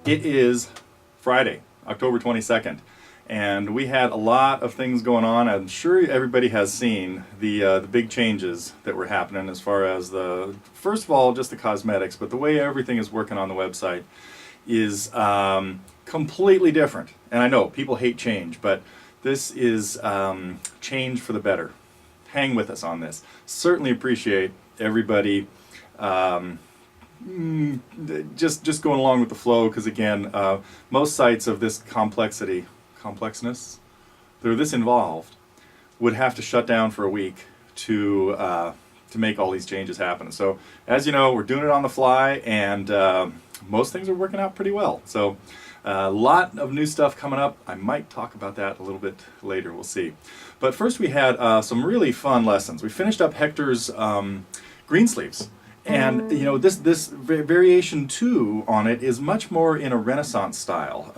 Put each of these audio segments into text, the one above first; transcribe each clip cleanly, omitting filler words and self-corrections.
It is Friday, October 22nd, and we had a lot of things going on. I'm sure everybody has seen the big changes that were happening as far as first of all, just the cosmetics, but the way everything is working on the website is completely different. And I know people hate change, but this is change for the better. Hang with us on this. Certainly appreciate everybody just going along with the flow, because again, most sites of this complexness, that are this involved, would have to shut down for a week to make all these changes happen. So as you know, we're doing it on the fly, and most things are working out pretty well. So a lot of new stuff coming up. I might talk about that a little bit later, we'll see. But first we had some really fun lessons. We finished up Hector's Greensleeves. And you know, this variation 2 on it is much more in a Renaissance style,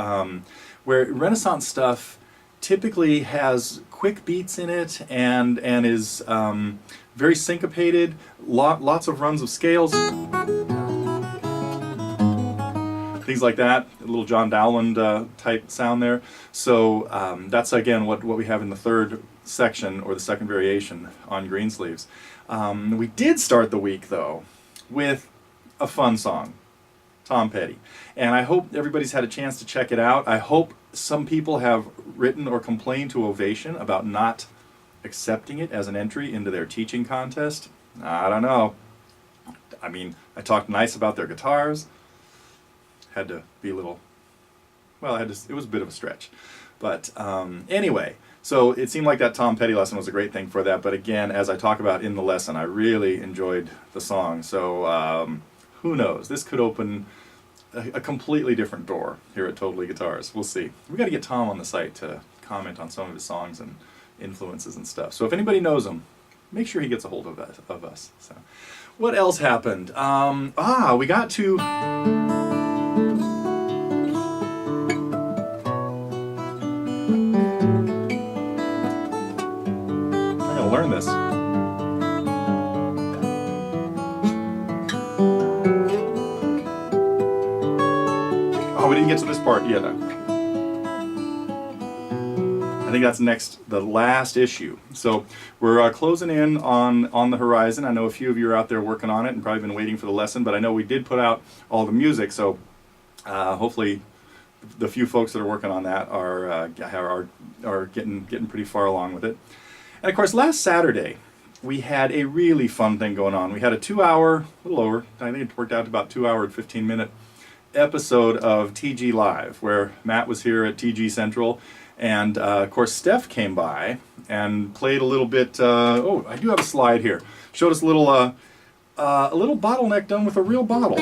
where Renaissance stuff typically has quick beats in it and is very syncopated, lots of runs of scales, things like that, a little John Dowland type sound there. So that's again what we have in the third section, or the second variation on Greensleeves. We did start the week though with a fun song, Tom Petty. And I hope everybody's had a chance to check it out. I hope some people have written or complained to Ovation about not accepting it as an entry into their teaching contest. I don't know. I mean, I talked nice about their guitars. Had to be a little, well, it was a bit of a stretch. But anyway, so it seemed like that Tom Petty lesson was a great thing for that. But again, as I talk about in the lesson, I really enjoyed the song. So who knows? This could open a completely different door here at Totally Guitars. We'll see. We got to get Tom on the site to comment on some of his songs and influences and stuff. So if anybody knows him, make sure he gets a hold of us. So what else happened? We got to... learn this. Oh, we didn't get to this part yet. I think that's next, the last issue. So we're closing in on the horizon. I know a few of you are out there working on it and probably been waiting for the lesson, but I know we did put out all the music, so hopefully the few folks that are working on that are getting pretty far along with it. And of course, last Saturday, we had a really fun thing going on. We had a 2-hour, a little over, I think it worked out to about 2-hour and 15-minute episode of TG Live, where Matt was here at TG Central, and of course, Steph came by and played a little bit, I do have a slide here. Showed us a little bottleneck done with a real bottle.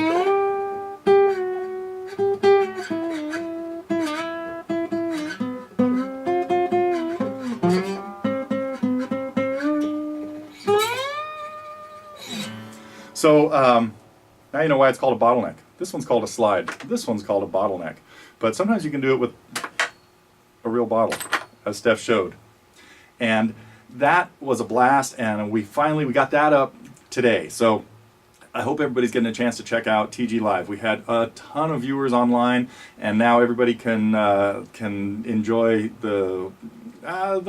So now you know why it's called a bottleneck. This one's called a slide. This one's called a bottleneck. But sometimes you can do it with a real bottle, as Steph showed. And that was a blast, and we got that up today. So I hope everybody's getting a chance to check out TG Live. We had a ton of viewers online, and now everybody can enjoy the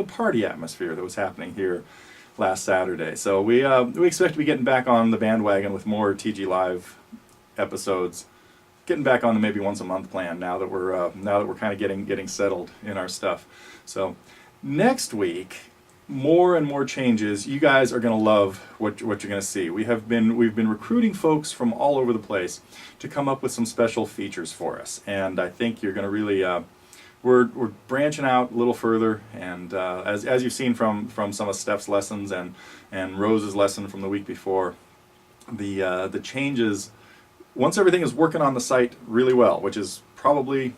party atmosphere that was happening here last Saturday. So we expect to be getting back on the bandwagon with more TG Live episodes, getting back on the maybe once a month plan now that we're kind of getting settled in our stuff. So next week, more and more changes. You guys are going to love what you're going to see. We've been recruiting folks from all over the place to come up with some special features for us, and I think you're going to really we're branching out a little further, and as you've seen from some of Steph's lessons and Rose's lesson from the week before, the changes, once everything is working on the site really well, which is probably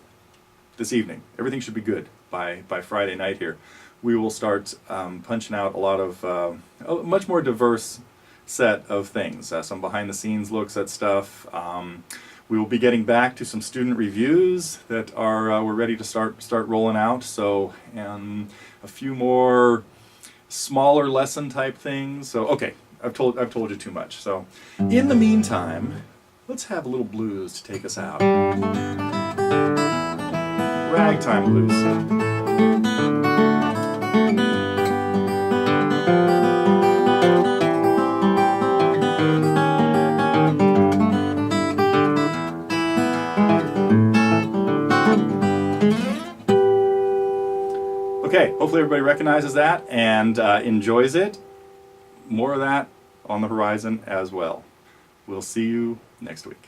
this evening, everything should be good by Friday night here, we will start punching out a lot of a much more diverse set of things, some behind the scenes looks at stuff. We will be getting back to some student reviews that we're ready to start rolling out. So, and a few more smaller lesson type things. So, okay, I've told you too much. So, in the meantime, let's have a little blues to take us out. Ragtime Blues. Okay, hopefully everybody recognizes that and enjoys it. More of that on the horizon as well. We'll see you next week.